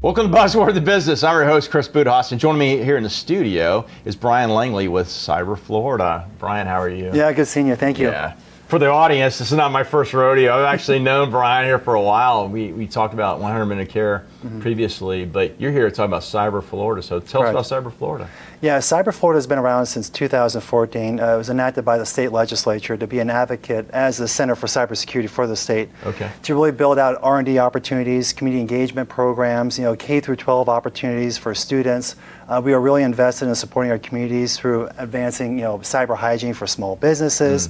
Welcome to Buzzworthy Business. I'm your host, Chris Budhoff, and joining me here in the studio is Bryan Langley with Cyber Florida. Bryan, how are you? Yeah, good seeing you. Thank you. Yeah. For the audience, this is not my first rodeo. I've actually known Bryan here for a while. We talked about 100 Minute Care previously, but you're here to talk about Cyber Florida. So tell us about Cyber Florida. Yeah, Cyber Florida has been around since 2014. It was enacted by the state legislature to be an advocate as the Center for Cybersecurity for the state. Okay. To really build out R&D opportunities, community engagement programs, K through 12 opportunities for students. We are really invested in supporting our communities through advancing, cyber hygiene for small businesses.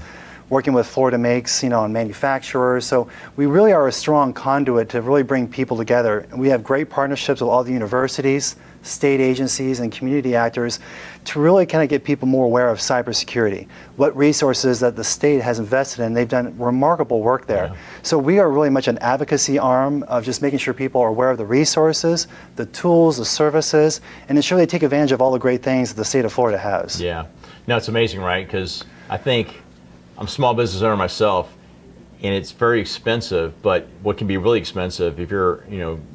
Working with Florida Makes, on manufacturers. So we really are a strong conduit to really bring people together. And we have great partnerships with all the universities, state agencies, and community actors to really kind of get people more aware of cybersecurity. What resources that the state has invested in, they've done remarkable work there. Yeah. So we are really much an advocacy arm of just making sure people are aware of the resources, the tools, the services, and ensure they take advantage of all the great things that the state of Florida has. Yeah. No, it's amazing, right? Because I think I'm a small business owner myself, and it's very expensive, but what can be really expensive if you're,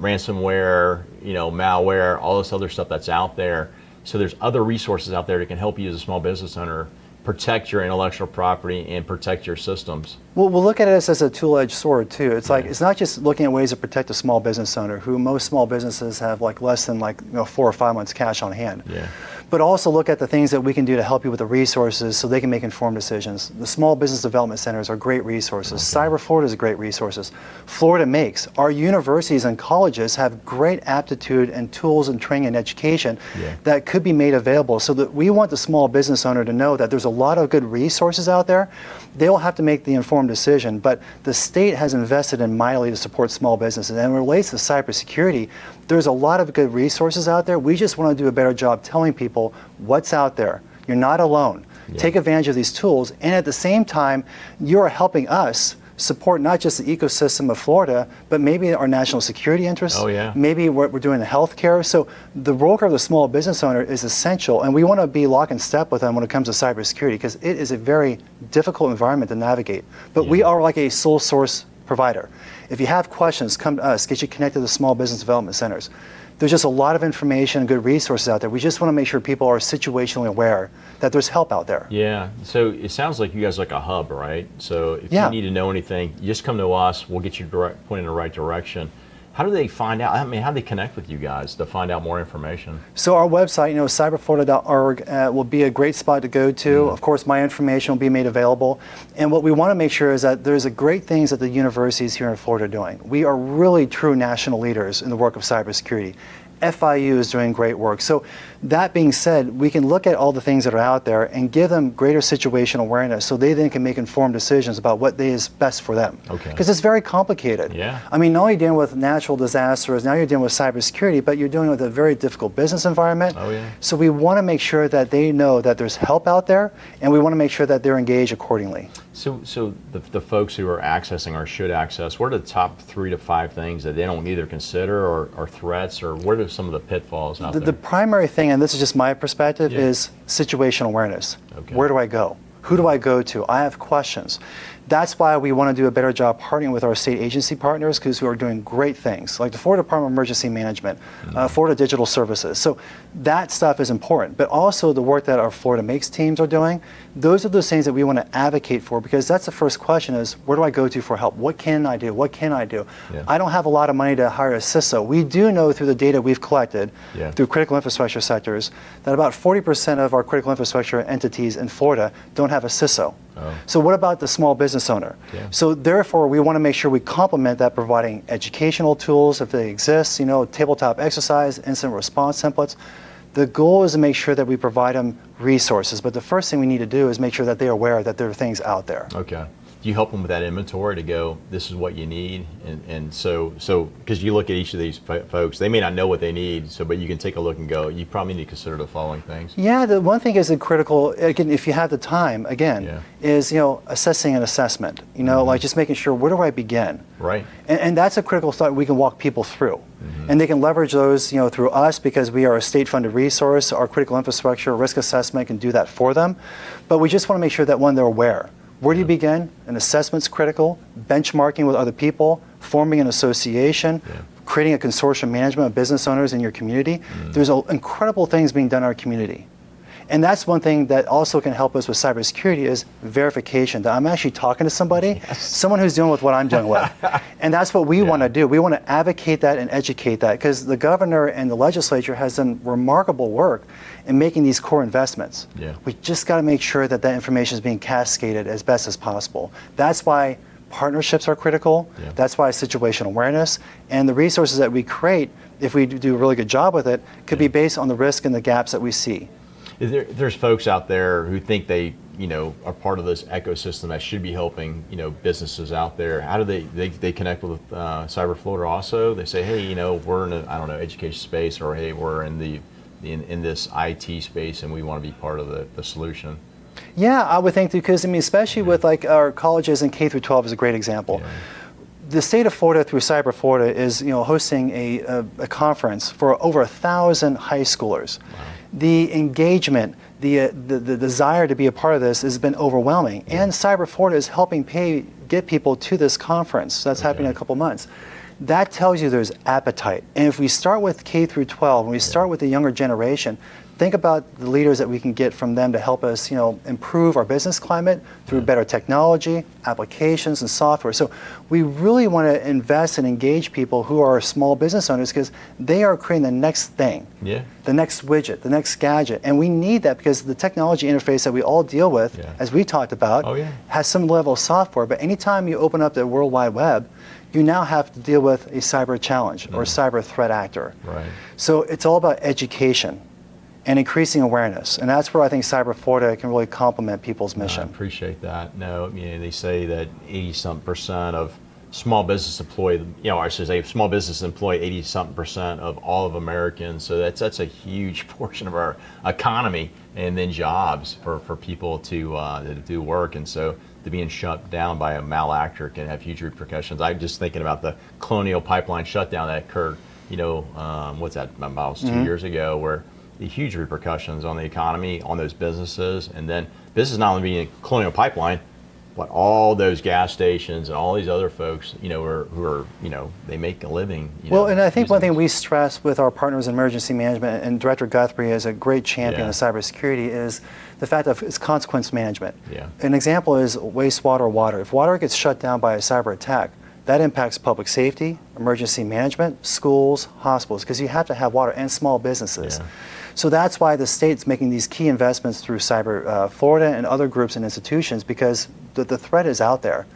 ransomware, malware, all this other stuff that's out there. So there's other resources out there that can help you as a small business owner protect your intellectual property and protect your systems. Well, we'll look at it as a two-edged sword too. It's like, it's not just looking at ways to protect a small business owner, who most small businesses have less than 4 or 5 months cash on hand. Yeah. But also look at the things that we can do to help you with the resources so they can make informed decisions. The small business development centers are great resources. Okay. Cyber Florida is great resources. Florida Makes. Our universities and colleges have great aptitude and tools and training and education that could be made available, so that we want the small business owner to know that there's a lot of good resources out there. They will have to make the informed decision, but the state has invested in mightily to support small businesses. And it relates to cybersecurity. There's a lot of good resources out there. We just want to do a better job telling people what's out there. You're not alone. Yeah. Take advantage of these tools, and at the same time, you're helping us support not just the ecosystem of Florida, but maybe our national security interests. Oh, yeah. Maybe what we're doing in healthcare. So the role of the small business owner is essential, and we want to be lock and step with them when it comes to cybersecurity, because it is a very difficult environment to navigate. But we are like a sole source provider. If you have questions, come to us, get you connected to small business development centers. There's just a lot of information and good resources out there. We just want to make sure people are situationally aware that there's help out there. Yeah, so it sounds like you guys are like a hub, right? So if you need to know anything, you just come to us, we'll get you pointed in the right direction. How do they find out? How do they connect with you guys to find out more information? So our website, cyberflorida.org will be a great spot to go to. Of course, my information will be made available. And what we want to make sure is that there's great things that the universities here in Florida are doing. We are really true national leaders in the work of cybersecurity. FIU is doing great work. So that being said, we can look at all the things that are out there and give them greater situational awareness so they then can make informed decisions about what is best for them. Okay. Because it's very complicated. Yeah. I mean, not only dealing with natural disasters, now you're dealing with cybersecurity, but you're dealing with a very difficult business environment. Oh, yeah. So we want to make sure that they know that there's help out there, and we want to make sure that they're engaged accordingly. So the folks who are accessing or should access, what are the top 3 to 5 things that they don't either consider or threats, or what are some of the pitfalls out there? The primary thing, and this is just my perspective, is situational awareness. Okay. Where do I go? Who do I go to? I have questions. That's why we want to do a better job partnering with our state agency partners, who are doing great things, like the Florida Department of Emergency Management, Florida Digital Services. So that stuff is important, but also the work that our Florida Makes teams are doing. Those are those things that we want to advocate for, because that's the first question is, where do I go to for help? What can I do? What can I do? Yeah. I don't have a lot of money to hire a CISO. We do know through the data we've collected through critical infrastructure sectors that about 40% of our critical infrastructure entities in Florida don't have a CISO. Oh. So what about the small business owner? Yeah. So therefore, we want to make sure we complement that, providing educational tools if they exist, tabletop exercise, incident response templates. The goal is to make sure that we provide them resources, but the first thing we need to do is make sure that they're aware that there are things out there. Okay. Do you help them with that inventory to go, this is what you need? And so because you look at each of these folks, they may not know what they need, but you can take a look and go, you probably need to consider the following things. Yeah, the one thing is a critical, again, if you have the time, is, assessing an assessment, like just making sure, where do I begin? Right. And that's a critical thought we can walk people through. And they can leverage those, through us, because we are a state-funded resource. Our critical infrastructure risk assessment can do that for them. But we just want to make sure that, one, they're aware. Where do you begin? An assessment's critical, benchmarking with other people, forming an association, creating a consortium management of business owners in your community. There's incredible things being done in our community. And that's one thing that also can help us with cybersecurity is verification, that I'm actually talking to somebody, someone who's dealing with what I'm dealing with. And that's what we want to do. We want to advocate that and educate that, because the governor and the legislature has done remarkable work in making these core investments. We just got to make sure that that information is being cascaded as best as possible. That's why partnerships are critical. That's why situational awareness and the resources that we create, if we do a really good job with it, could be based on the risk and the gaps that we see. There's folks out there who think they, are part of this ecosystem that should be helping, businesses out there. How do they connect with Cyber Florida also? They say, hey, we're in a, education space, or hey, we're in this IT space and we want to be part of the solution. Yeah, I would think, because especially with like our colleges and K through 12 is a great example. The state of Florida through Cyber Florida is hosting a conference for over 1,000 high schoolers. The engagement, the desire to be a part of this has been overwhelming, and Cyber Florida is helping get people to this conference. That's happening in a couple months. That tells you there's appetite. And if we start with K through 12, and we start with the younger generation, think about the leaders that we can get from them to help us, improve our business climate through better technology, applications, and software. So we really want to invest and engage people who are small business owners, because they are creating the next thing, the next widget, the next gadget. And we need that, because the technology interface that we all deal with, as we talked about, has some level of software. But anytime you open up the World Wide Web, you now have to deal with a cyber challenge or cyber threat actor. So it's all about education and increasing awareness. And that's where I think Cyber Florida can really complement people's mission. I appreciate that. No, they say that 80-something% of small business employ, I should say small business employ 80-something% of all of Americans. So that's a huge portion of our economy, and then jobs for people to do work. And so to being shut down by a malactor can have huge repercussions. I'm just thinking about the Colonial Pipeline shutdown that occurred, what's that, about 2 years ago, where the huge repercussions on the economy, on those businesses, and then business not only being a Colonial Pipeline, but all those gas stations and all these other folks, who are, they make a living. Well, and I think one thing we stress with our partners in emergency management, and Director Guthrie is a great champion of cybersecurity, is the fact of its consequence management. An example is wastewater water. If water gets shut down by a cyber attack, that impacts public safety, emergency management, schools, hospitals, because you have to have water, and small businesses. So that's why the state's making these key investments through Cyber Florida and other groups and institutions, because the threat is out there.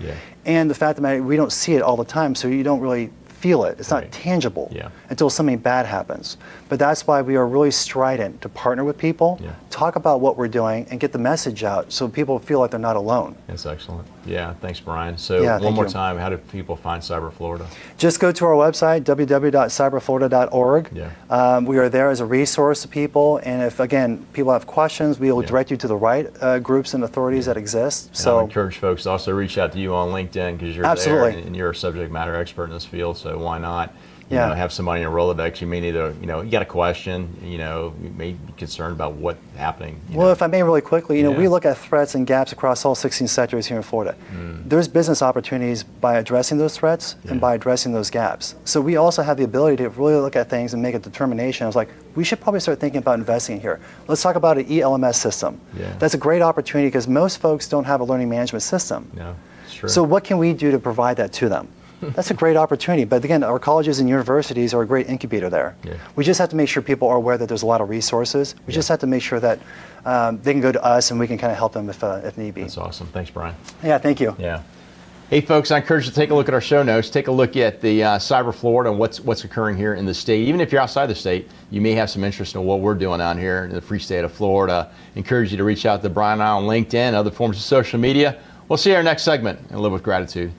And the fact that we don't see it all the time, so you don't really feel it. It's not tangible until something bad happens. But that's why we are really strident to partner with people, talk about what we're doing, and get the message out so people feel like they're not alone. That's excellent. Yeah, thanks, Bryan. So one more time, how do people find Cyber Florida? Just go to our website, www.cyberflorida.org. We are there as a resource to people, and if, again, people have questions, we will direct you to the right groups and authorities that exist. And so I encourage folks to also reach out to you on LinkedIn, because you're there and you're a subject matter expert in this field, so why not? You know, have somebody in a Rolodex. You may need to, you got a question, you may be concerned about what's happening. Well, if I may really quickly, we look at threats and gaps across all 16 sectors here in Florida. There's business opportunities by addressing those threats and by addressing those gaps. So we also have the ability to really look at things and make a determination. I was like, we should probably start thinking about investing here. Let's talk about an ELMS system. That's a great opportunity, because most folks don't have a learning management system. It's true. So what can we do to provide that to them? That's a great opportunity. But again, our colleges and universities are a great incubator there. We just have to make sure people are aware that there's a lot of resources. We just have to make sure that they can go to us, and we can kind of help them if need be. That's awesome. Thanks, Bryan. Yeah, thank you. Hey, folks, I encourage you to take a look at our show notes. Take a look at the Cyber Florida and what's occurring here in the state. Even if you're outside the state, you may have some interest in what we're doing out here in the free state of Florida. Encourage you to reach out to Bryan and I on LinkedIn and other forms of social media. We'll see you in our next segment, and live with gratitude.